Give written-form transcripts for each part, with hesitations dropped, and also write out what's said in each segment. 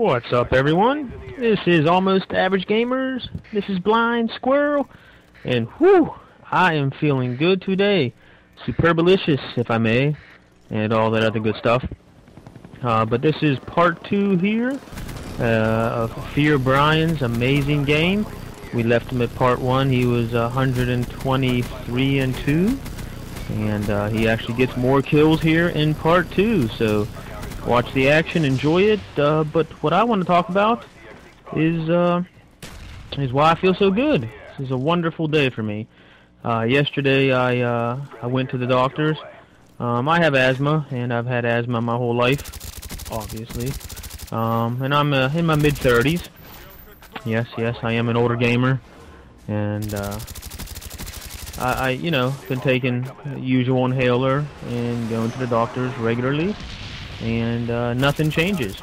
What's up, everyone? This is Almost Average Gamers. This is Blind Squirrel, and whew, I am feeling good today. Superbalicious, if I may, and all that other good stuff. But this is part 2 here of Fear Brian's amazing game. We left him at part 1. He was 123-2, and he actually gets more kills here in part 2. So watch the action, enjoy it. But what I want to talk about is why I feel so good. This is a wonderful day for me. Yesterday I went to the doctors. I have asthma, and I've had asthma my whole life, obviously. And I'm in my mid-30s. Yes, I am an older gamer, and I been taking the usual inhaler and going to the doctors regularly, and nothing changes.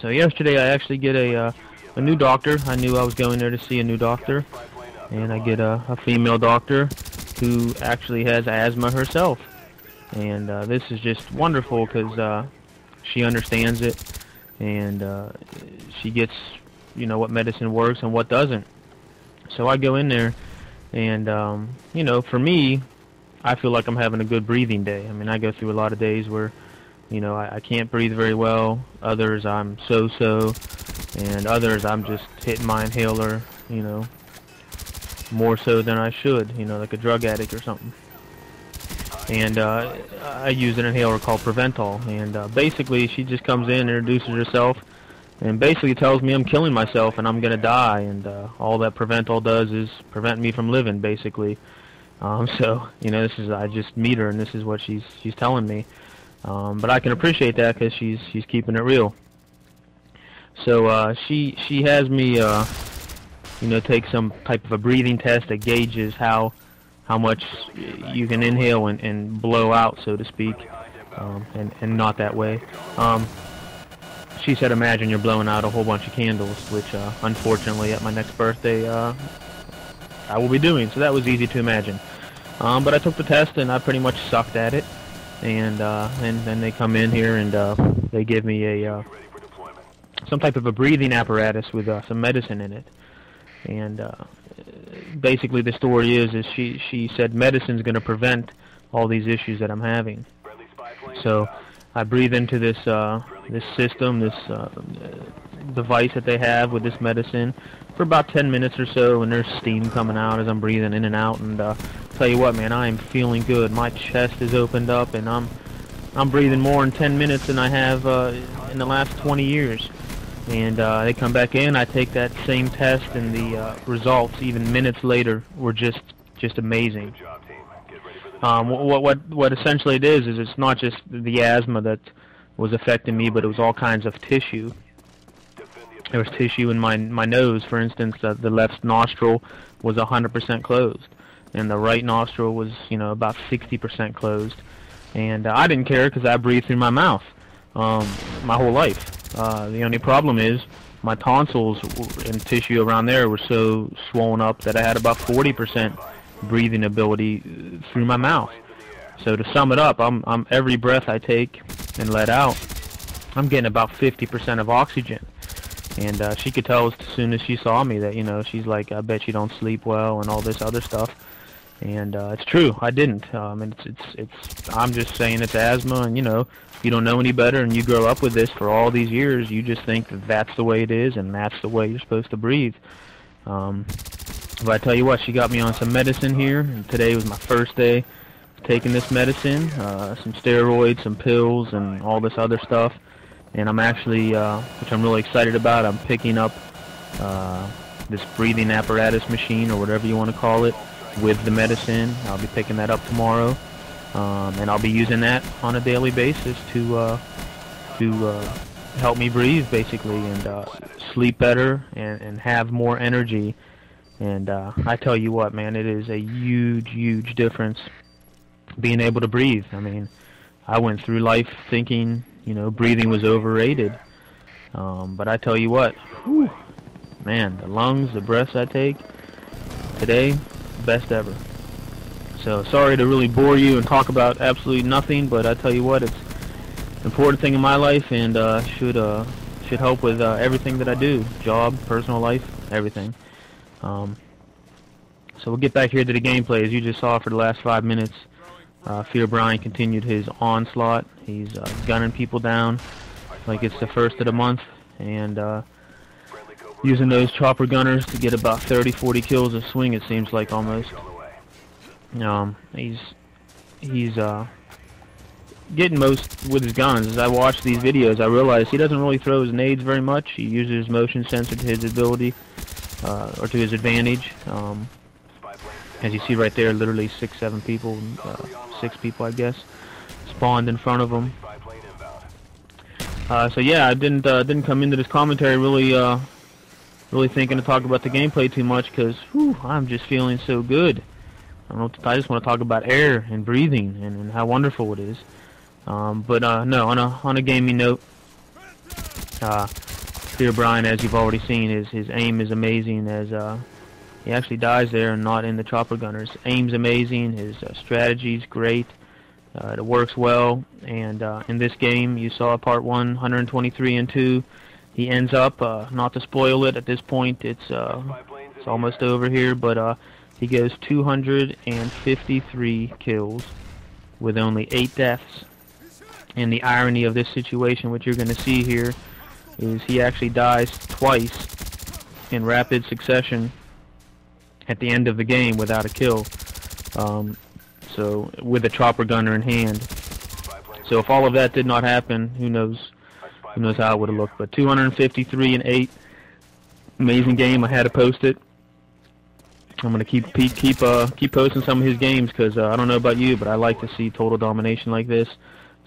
So yesterday I actually get a new doctor. I knew I was going there to see a new doctor, and I get a female doctor who actually has asthma herself. And this is just wonderful because she understands it, and she gets what medicine works and what doesn't. So I go in there, and for me, I feel like I'm having a good breathing day. I mean, I go through a lot of days where I can't breathe very well. Others I'm so-so, and others I'm just hitting my inhaler, more so than I should, like a drug addict or something. And I use an inhaler called Preventol, and basically she just comes in, introduces herself, and basically tells me I'm killing myself and I'm gonna die, and all that Preventol does is prevent me from living, basically. So this is, I just meet her, and this is what she's telling me. But I can appreciate that because she's keeping it real. So she has me take some type of a breathing test that gauges how much you can inhale and blow out, so to speak, and not that way. She said, imagine you're blowing out a whole bunch of candles, which unfortunately at my next birthday I will be doing, so that was easy to imagine. But I took the test and I pretty much sucked at it, and then they come in here and they give me some type of a breathing apparatus with some medicine in it. And basically the story is she said medicine's going to prevent all these issues that I'm having. So I breathe into this this system, this device that they have with this medicine for about 10 minutes or so, and there's steam coming out as I'm breathing in and out. And tell you what, man, I am feeling good. My chest is opened up, and I'm breathing more in 10 minutes than I have in the last 20 years. And they come back in, I take that same test, and the results, even minutes later, were just amazing. What essentially it is it's not just the asthma that was affecting me, but it was all kinds of tissue. There was tissue in my nose, for instance. The left nostril was 100% closed, and the right nostril was about 60% closed. And I didn't care because I breathed through my mouth my whole life. The only problem is my tonsils and tissue around there were so swollen up that I had about 40% breathing ability through my mouth. So to sum it up, I'm every breath I take and let out, I'm getting about 50% of oxygen. And she could tell as soon as she saw me that she's like, I bet you don't sleep well and all this other stuff. And it's true, I didn't. And I'm just saying it's asthma, and if you don't know any better and you grow up with this for all these years, you just think that that's the way it is and that's the way you're supposed to breathe. But I tell you what, she got me on some medicine here, and today was my first day taking this medicine, some steroids, some pills, and all this other stuff. And I'm actually, which I'm really excited about, I'm picking up this breathing apparatus machine, or whatever you want to call it, with the medicine. I'll be picking that up tomorrow, and I'll be using that on a daily basis to help me breathe, basically, and sleep better and have more energy. And I tell you what, man, it is a huge difference being able to breathe. I mean, I went through life thinking breathing was overrated, but I tell you what, whew, man, the lungs, the breaths I take today, best ever. So sorry to really bore you and talk about absolutely nothing, but I tell you what, it's an important thing in my life, and should help with everything that I do, job, personal life, everything. So we'll get back here to the gameplay. As you just saw for the last 5 minutes, Fear Brian continued his onslaught. He's gunning people down like it's the first of the month, and using those chopper gunners to get about 30-40 kills a swing, it seems like, almost. He's getting most with his guns. As I watch these videos, I realize he doesn't really throw his nades very much. He uses motion sensor to his ability, or to his advantage. As you see right there, literally 6-7 people, 6 people I guess, spawned in front of him. So yeah, I didn't come into this commentary really thinking to talk about the gameplay too much, because I'm just feeling so good. I just want to talk about air and breathing and how wonderful it is. But no, on a gaming note, Fear Brian, as you've already seen, his aim is amazing. As he actually dies there and not in the chopper gunners. Aim's amazing. His strategy's great. It works well. And in this game, you saw part 1, 123 and 2. He ends up, not to spoil it at this point, it's almost over here, but he goes 253 kills with only 8 deaths. And the irony of this situation, what you're going to see here, is he actually dies twice in rapid succession at the end of the game without a kill. So with a chopper gunner in hand. So if all of that did not happen, who knows how it would have looked. But 253 and 8, amazing game. I had to post it. I'm gonna keep posting some of his games, because I don't know about you, but I like to see total domination like this,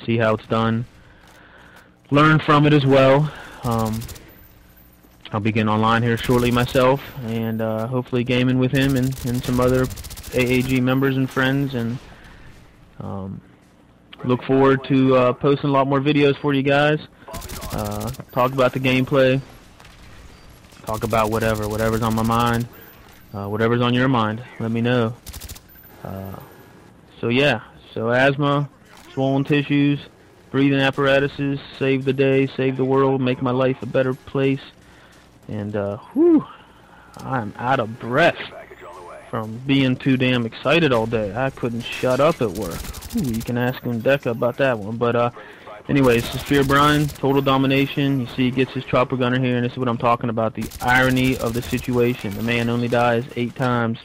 see how it's done, learn from it as well. I'll be getting online here shortly myself, and hopefully gaming with him and some other AAG members and friends, and look forward to posting a lot more videos for you guys. Talk about the gameplay, talk about whatever's on my mind, whatever's on your mind, let me know. So yeah, so asthma, swollen tissues, breathing apparatuses, save the day, save the world, make my life a better place. And I'm out of breath from being too damn excited all day. I couldn't shut up at work. You can ask Undeka about that one. But anyways, this is Fear Brian, total domination. You see he gets his chopper gunner here, and this is what I'm talking about, the irony of the situation. The man only dies 8 times,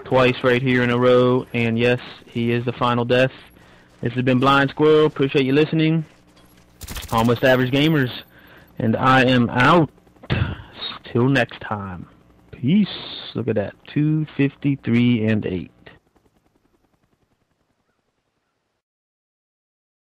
twice right here in a row, and yes, he is the final death. This has been Blind Squirrel. Appreciate you listening. Almost Average Gamers, and I am out. Till next time. Peace. Look at that. 253 and 8.